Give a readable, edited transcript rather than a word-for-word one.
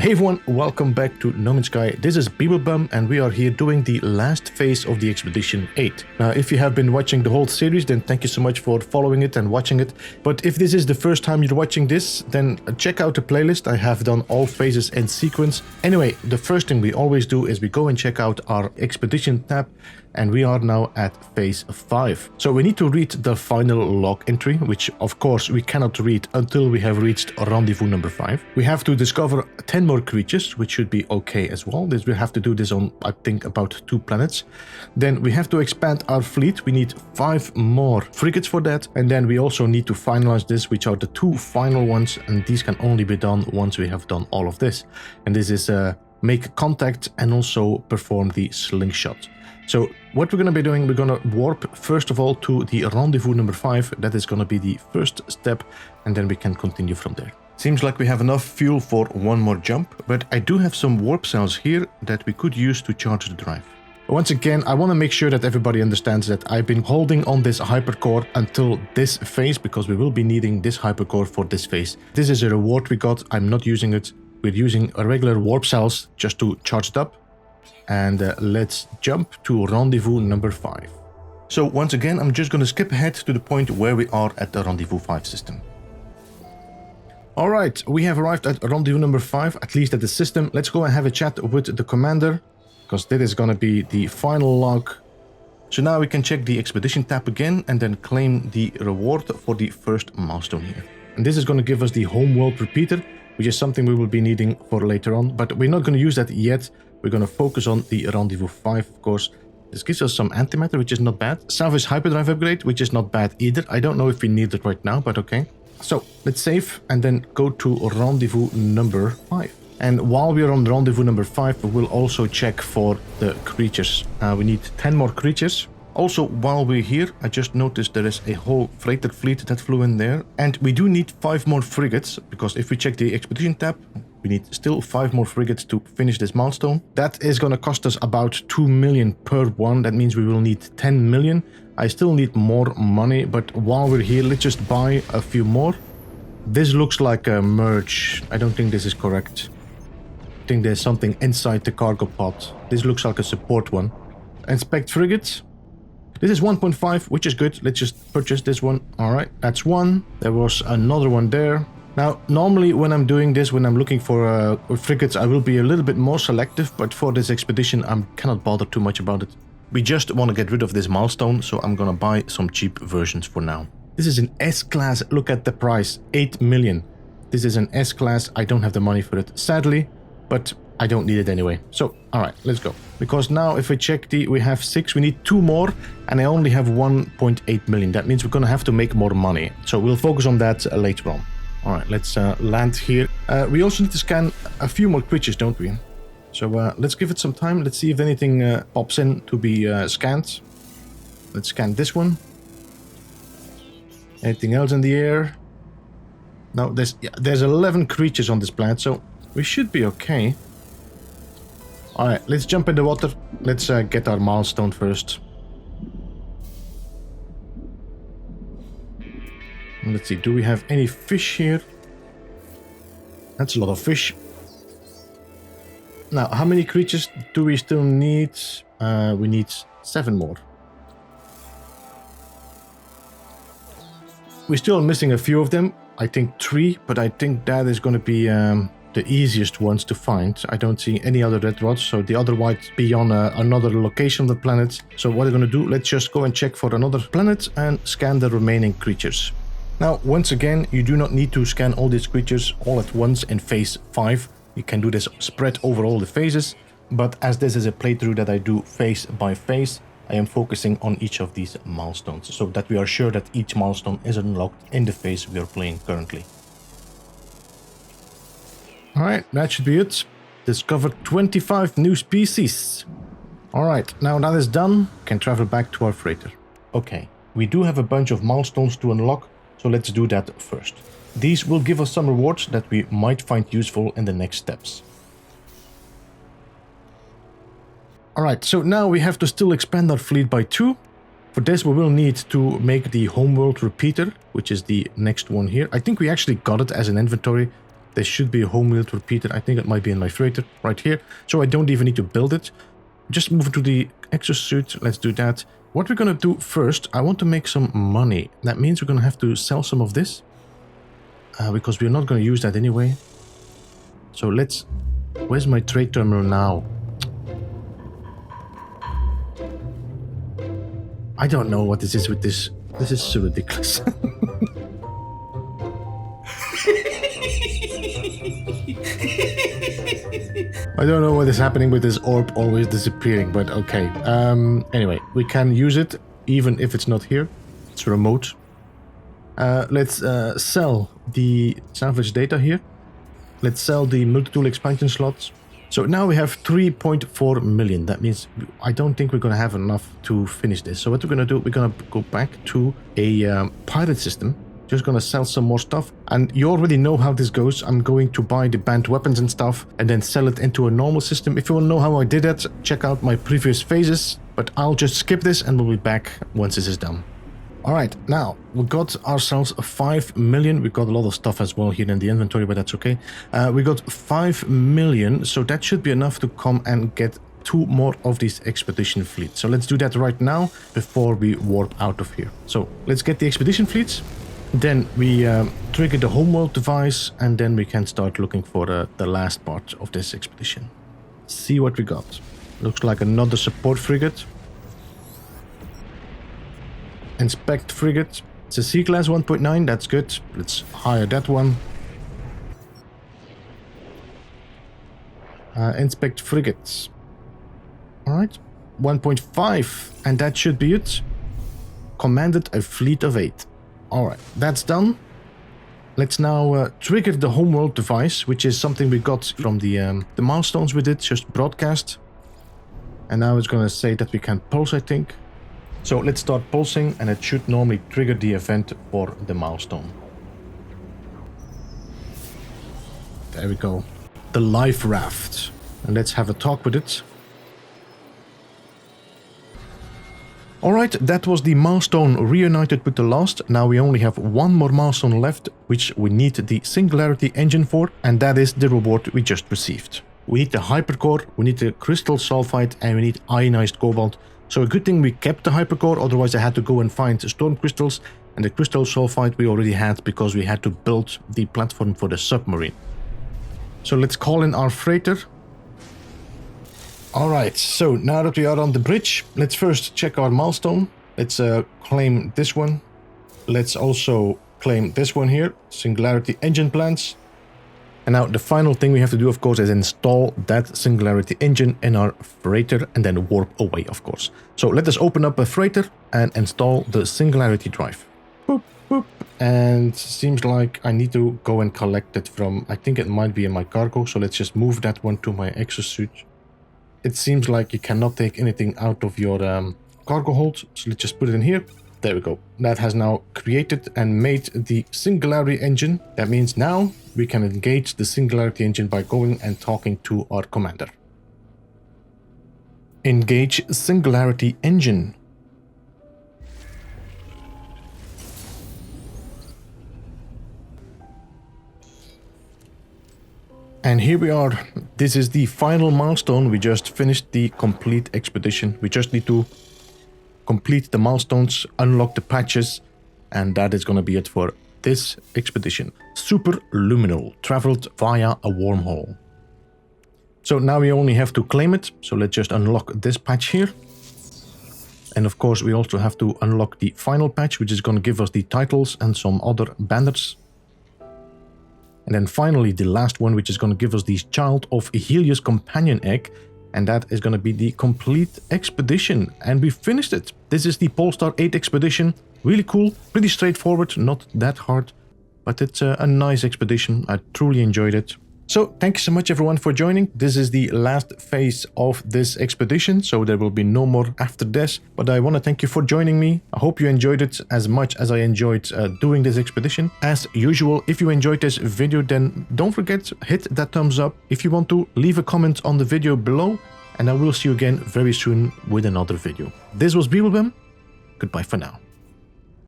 Hey everyone, welcome back to No Man's Sky. This is Beeblebum and we are here doing the last phase of the Expedition 8. Now, if you have been watching the whole series, then thank you so much for following it and watching it. But if this is the first time you're watching this, then check out the playlist. I have done all phases in sequence. Anyway, the first thing we always do is we go and check out our Expedition tab, and we are now at phase 5. So we need to read the final log entry, which of course we cannot read until we have reached rendezvous number 5. We have to discover 10 more creatures, which should be okay as well. We have to do this on, I think, about 2 planets. Then we have to expand our fleet. We need 5 more frigates for that. And then we also need to finalize this, which are the 2 final ones. And these can only be done once we have done all of this. And this is make contact and also perform the slingshot. So what we're going to be doing, we're going to warp first of all to the rendezvous number 5. That is going to be the first step, and then we can continue from there. Seems like we have enough fuel for one more jump, but I do have some warp cells here that we could use to charge the drive. Once again, I want to make sure that everybody understands that I've been holding on this hypercore until this phase, because we will be needing this hypercore for this phase. This is a reward we got. I'm not using it. We're using a regular warp cells just to charge it up. And let's jump to rendezvous number 5. So once again, I'm just going to skip ahead to the point where we are at the rendezvous 5 system. Alright, we have arrived at rendezvous number 5, at least at the system. Let's go and have a chat with the commander, because that is going to be the final log. So now we can check the expedition tab again and then claim the reward for the first milestone here. And this is going to give us the homeworld repeater, which is something we will be needing for later on, but we're not going to use that yet. We're going to focus on the rendezvous 5, of course. This gives us some antimatter, which is not bad. Salvage hyperdrive upgrade, which is not bad either. I don't know if we need it right now, but okay. So let's save and then go to rendezvous number 5. And while we are on rendezvous number 5, we will also check for the creatures. We need 10 more creatures. Also, while we're here, I just noticed there is a whole freighter fleet that flew in there. And we do need 5 more frigates, because if we check the expedition tab, we need still 5 more frigates to finish this milestone. That is going to cost us about 2 million per one. That means we will need 10 million. I still need more money, but while we're here, let's just buy a few more. This looks like a merge. I don't think this is correct. I think there's something inside the cargo pod. This looks like a support one. Inspect frigates. This is 1.5, which is good. Let's just purchase this one. All right, that's one. There was another one there. Now, normally when I'm doing this, when I'm looking for frigates, I will be a little bit more selective, but for this expedition, I cannot bother too much about it. We just want to get rid of this milestone, so I'm gonna buy some cheap versions for now. This is an S-Class. Look at the price, 8 million. This is an S-Class. I don't have the money for it, sadly, but I don't need it anyway. So, all right, let's go. Because now if we check we have 6, we need 2 more, and I only have 1.8 million. That means we're gonna have to make more money. So we'll focus on that later on. All right, let's land here. We also need to scan a few more creatures, don't we? So let's give it some time. Let's see if anything pops in to be scanned. Let's scan this one. Anything else in the air? No, there's 11 creatures on this planet, so we should be okay. All right, let's jump in the water. Let's get our milestone first. Let's see, do we have any fish here? That's a lot of fish. Now, how many creatures do we still need? We need 7 more. We're still missing a few of them. I think 3, but I think that is going to be the easiest ones to find. I don't see any other red rods, so the other might be on another location of the planet. So what we're going to do, let's just go and check for another planet and scan the remaining creatures. Now, once again, you do not need to scan all these creatures all at once in phase 5. You can do this spread over all the phases, but as this is a playthrough that I do phase by phase, I am focusing on each of these milestones, so that we are sure that each milestone is unlocked in the phase we are playing currently. Alright, that should be it. Discovered 25 new species. Alright, now that is done, we can travel back to our freighter. Okay, we do have a bunch of milestones to unlock, so let's do that first. These will give us some rewards that we might find useful in the next steps. Alright, so now we have to still expand our fleet by 2. For this we will need to make the homeworld repeater, which is the next one here. I think we actually got it as an inventory. There should be a home wheeled repeater. I think it might be in my freighter right here. So I don't even need to build it. Just move to the exosuit. Let's do that. What we're going to do first, I want to make some money. That means we're going to have to sell some of this. Because we're not going to use that anyway. So let's... Where's my trade terminal now? I don't know what this is with this. This is so ridiculous. I don't know what is happening with this orb always disappearing, but okay. Anyway, we can use it even if it's not here. It's remote. Let's sell the salvage data here. Let's sell the multi-tool expansion slots. So now we have 3.4 million. That means I don't think we're going to have enough to finish this. So what we're going to do, we're going to go back to a pirate system. Just going to sell some more stuff. And you already know how this goes. I'm going to buy the banned weapons and stuff and then sell it into a normal system. If you want to know how I did that, check out my previous phases. But I'll just skip this and we'll be back once this is done. Alright, now we got ourselves 5 million. We got a lot of stuff as well here in the inventory, but that's okay. We got 5 million, so that should be enough to come and get 2 more of these expedition fleets. So let's do that right now before we warp out of here. So let's get the expedition fleets. Then we trigger the homeworld device, and then we can start looking for the last part of this expedition. See what we got. Looks like another support frigate. Inspect frigate. It's a C-class 1.9, that's good. Let's hire that one. Inspect frigates. Alright, 1.5, and that should be it. Commanded a fleet of 8. Alright, that's done. Let's now trigger the homeworld device, which is something we got from the milestones we did, just broadcast. And now it's going to say that we can pulse, I think. So let's start pulsing, and it should normally trigger the event for the milestone. There we go. The life raft. And let's have a talk with it. Alright, that was the milestone reunited with the last. Now we only have one more milestone left, which we need the singularity engine for, and that is the reward we just received. We need the hypercore, we need the crystal sulfide, and we need ionized cobalt. So a good thing we kept the hypercore, otherwise I had to go and find storm crystals, and the crystal sulfide we already had because we had to build the platform for the submarine. So let's call in our freighter. Alright, so now that we are on the bridge, let's first check our milestone. Let's claim this one. Let's also claim this one here, singularity engine plans. And now the final thing we have to do, of course, is install that singularity engine in our freighter and then warp away, of course. So let us open up a freighter and install the singularity drive. Boop, boop. And seems like I need to go and collect it from, I think it might be in my cargo. So let's just move that one to my exosuit. It seems like you cannot take anything out of your cargo hold. So let's just put it in here. There we go. That has now created and made the singularity engine. That means now we can engage the singularity engine by going and talking to our commander. Engage singularity engine. And here we are. This is the final milestone. We just finished the complete expedition. We just need to complete the milestones, unlock the patches, and that is going to be it for this expedition. Super Luminal, traveled via a wormhole. So now we only have to claim it, so let's just unlock this patch here. And of course we also have to unlock the final patch, which is going to give us the titles and some other banners. And then finally the last one, which is going to give us the Child of Helios companion egg. And that is going to be the complete expedition. And we finished it. This is the Polestar 8 expedition. Really cool, pretty straightforward, not that hard. But it's a nice expedition. I truly enjoyed it. So thank you so much everyone for joining. This is the last phase of this expedition, so there will be no more after this. But I want to thank you for joining me. I hope you enjoyed it as much as I enjoyed doing this expedition. As usual, if you enjoyed this video, then don't forget, hit that thumbs up. If you want to, leave a comment on the video below. And I will see you again very soon with another video. This was Beeblebum. Goodbye for now.